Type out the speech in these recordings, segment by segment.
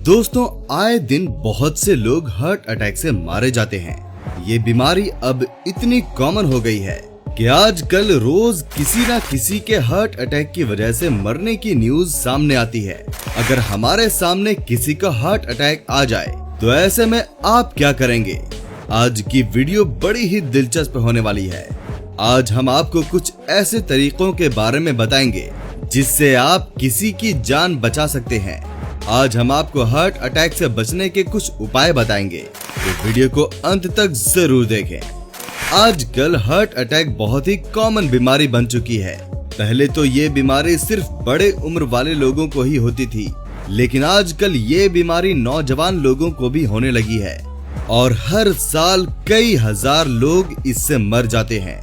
दोस्तों, आए दिन बहुत से लोग हार्ट अटैक से मारे जाते हैं। ये बीमारी अब इतनी कॉमन हो गई है कि आजकल रोज किसी न किसी के हार्ट अटैक की वजह से मरने की न्यूज सामने आती है। अगर हमारे सामने किसी का हार्ट अटैक आ जाए तो ऐसे में आप क्या करेंगे? आज की वीडियो बड़ी ही दिलचस्प होने वाली है। आज हम आपको कुछ ऐसे तरीकों के बारे में बताएंगे जिससे आप किसी की जान बचा सकते हैं। आज हम आपको हार्ट अटैक से बचने के कुछ उपाय बताएंगे, तो वीडियो को अंत तक जरूर देखें। आजकल हार्ट अटैक बहुत ही कॉमन बीमारी बन चुकी है। पहले तो ये बीमारी सिर्फ बड़े उम्र वाले लोगों को ही होती थी, लेकिन आजकल ये बीमारी नौजवान लोगों को भी होने लगी है और हर साल कई हजार लोग इससे मर जाते हैं।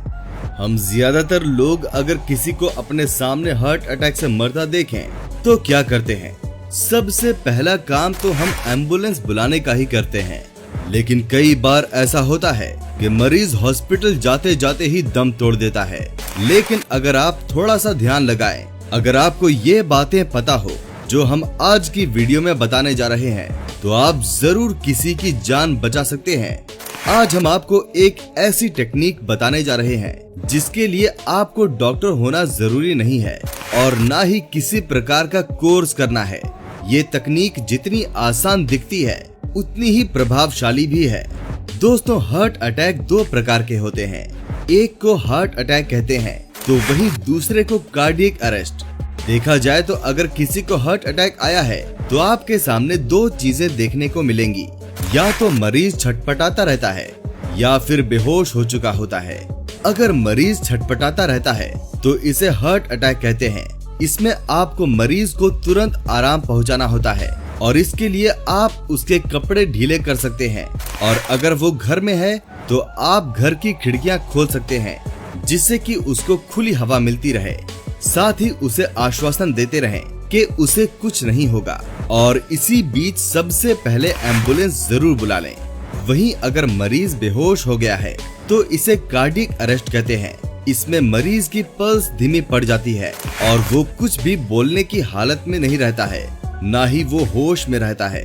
हम ज्यादातर लोग अगर किसी को अपने सामने हार्ट अटैक से मरता देखें तो क्या करते हैं? सबसे पहला काम तो हम एम्बुलेंस बुलाने का ही करते हैं, लेकिन कई बार ऐसा होता है कि मरीज हॉस्पिटल जाते जाते ही दम तोड़ देता है। लेकिन अगर आप थोड़ा सा ध्यान लगाएं, अगर आपको ये बातें पता हो जो हम आज की वीडियो में बताने जा रहे हैं, तो आप जरूर किसी की जान बचा सकते हैं। आज हम आपको एक ऐसी टेक्निक बताने जा रहे हैं जिसके लिए आपको डॉक्टर होना जरूरी नहीं है और ना ही किसी प्रकार का कोर्स करना है। ये तकनीक जितनी आसान दिखती है उतनी ही प्रभावशाली भी है। दोस्तों, हार्ट अटैक दो प्रकार के होते हैं। एक को हार्ट अटैक कहते हैं तो वहीं दूसरे को कार्डियक अरेस्ट। देखा जाए तो अगर किसी को हार्ट अटैक आया है तो आपके सामने दो चीजें देखने को मिलेंगी। या तो मरीज छटपटाता रहता है या फिर बेहोश हो चुका होता है। अगर मरीज छटपटाता रहता है तो इसे हार्ट अटैक कहते हैं। इसमें आपको मरीज को तुरंत आराम पहुंचाना होता है और इसके लिए आप उसके कपड़े ढीले कर सकते हैं, और अगर वो घर में है तो आप घर की खिड़कियां खोल सकते हैं जिससे कि उसको खुली हवा मिलती रहे। साथ ही उसे आश्वासन देते रहें कि उसे कुछ नहीं होगा, और इसी बीच सबसे पहले एम्बुलेंस जरूर बुला लें। वहीं अगर मरीज बेहोश हो गया है तो इसे कार्डियक अरेस्ट कहते हैं। इसमें मरीज की पल्स धीमी पड़ जाती है और वो कुछ भी बोलने की हालत में नहीं रहता है, ना ही वो होश में रहता है।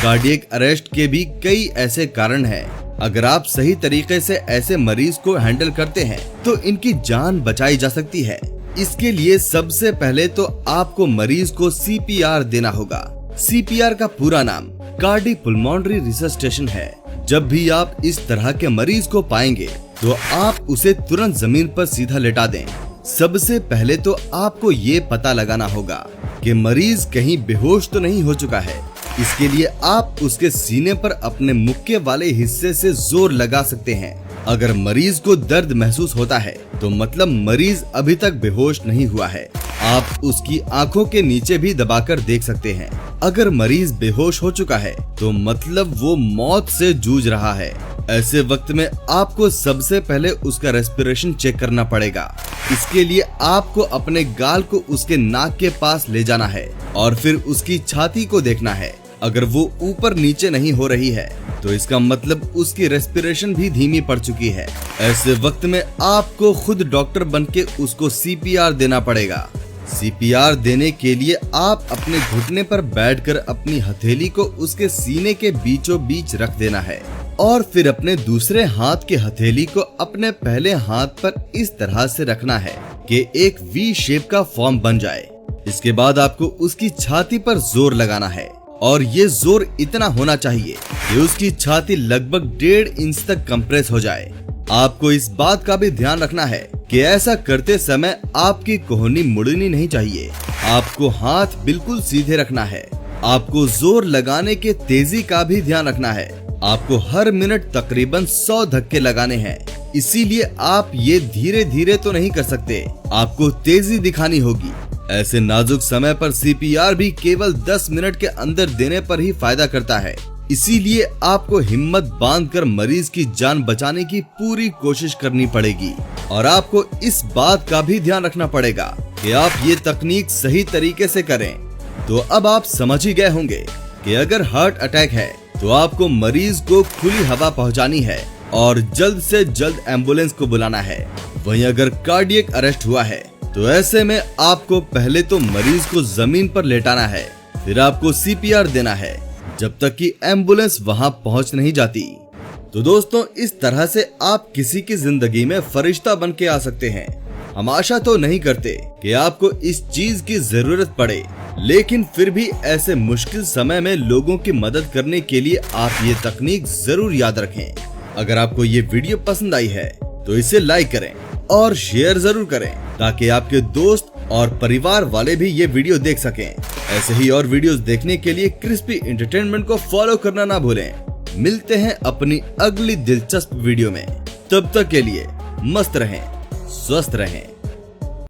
कार्डियक अरेस्ट के भी कई ऐसे कारण हैं। अगर आप सही तरीके से ऐसे मरीज को हैंडल करते हैं तो इनकी जान बचाई जा सकती है। इसके लिए सबसे पहले तो आपको मरीज को CPR देना होगा। CPR का पूरा नाम कार्डियोपल्मोनरी रिससिटेशन है। जब भी आप इस तरह के मरीज को पाएंगे तो आप उसे तुरंत जमीन पर सीधा लेटा दें। सबसे पहले तो आपको ये पता लगाना होगा कि मरीज कहीं बेहोश तो नहीं हो चुका है। इसके लिए आप उसके सीने पर अपने मुक्के वाले हिस्से से जोर लगा सकते हैं। अगर मरीज को दर्द महसूस होता है तो मतलब मरीज अभी तक बेहोश नहीं हुआ है। आप उसकी आंखों के नीचे भी दबाकर देख सकते हैं। अगर मरीज बेहोश हो चुका है तो मतलब वो मौत से जूझ रहा है। ऐसे वक्त में आपको सबसे पहले उसका रेस्पिरेशन चेक करना पड़ेगा। इसके लिए आपको अपने गाल को उसके नाक के पास ले जाना है और फिर उसकी छाती को देखना है। अगर वो ऊपर नीचे नहीं हो रही है तो इसका मतलब उसकी रेस्पिरेशन भी धीमी पड़ चुकी है। ऐसे वक्त में आपको खुद डॉक्टर बनके उसको CPR देना पड़ेगा। CPR देने के लिए आप अपने घुटने पर बैठकर अपनी हथेली को उसके सीने के बीचों बीच रख देना है और फिर अपने दूसरे हाथ के हथेली को अपने पहले हाथ पर इस तरह से रखना है कि एक V शेप का फॉर्म बन जाए। इसके बाद आपको उसकी छाती पर जोर लगाना है और ये जोर इतना होना चाहिए कि उसकी छाती लगभग 1.5 इंच तक कंप्रेस हो जाए। आपको इस बात का भी ध्यान रखना है कि ऐसा करते समय आपकी कोहनी मुड़नी नहीं चाहिए। आपको हाथ बिल्कुल सीधे रखना है। आपको जोर लगाने के तेजी का भी ध्यान रखना है। आपको हर मिनट तकरीबन 100 धक्के लगाने हैं। इसीलिए आप ये धीरे धीरे तो नहीं कर सकते, आपको तेजी दिखानी होगी। ऐसे नाजुक समय पर CPR भी केवल 10 मिनट के अंदर देने पर ही फायदा करता है। इसीलिए आपको हिम्मत बांधकर मरीज की जान बचाने की पूरी कोशिश करनी पड़ेगी और आपको इस बात का भी ध्यान रखना पड़ेगा कि आप ये तकनीक सही तरीके से करें। तो अब आप समझ ही गए होंगे कि अगर हार्ट अटैक है तो आपको मरीज को खुली हवा पहुंचानी है और जल्द से जल्द एम्बुलेंस को बुलाना है। वहीं अगर कार्डियक अरेस्ट हुआ है तो ऐसे में आपको पहले तो मरीज को जमीन पर लेटाना है, फिर आपको CPR देना है जब तक कि एम्बुलेंस वहां पहुंच नहीं जाती। तो दोस्तों, इस तरह से आप किसी की जिंदगी में फरिश्ता बन के आ सकते हैं। हम आशा तो नहीं करते कि आपको इस चीज की जरूरत पड़े, लेकिन फिर भी ऐसे मुश्किल समय में लोगों की मदद करने के लिए आप ये तकनीक जरूर याद रखें। अगर आपको ये वीडियो पसंद आई है तो इसे लाइक करें और शेयर जरूर करें, ताकि आपके दोस्त और परिवार वाले भी ये वीडियो देख सकें। ऐसे ही और वीडियोस देखने के लिए क्रिस्पी एंटरटेनमेंट को फॉलो करना ना भूलें। मिलते हैं अपनी अगली दिलचस्प वीडियो में। तब तक के लिए मस्त रहें, स्वस्थ रहें।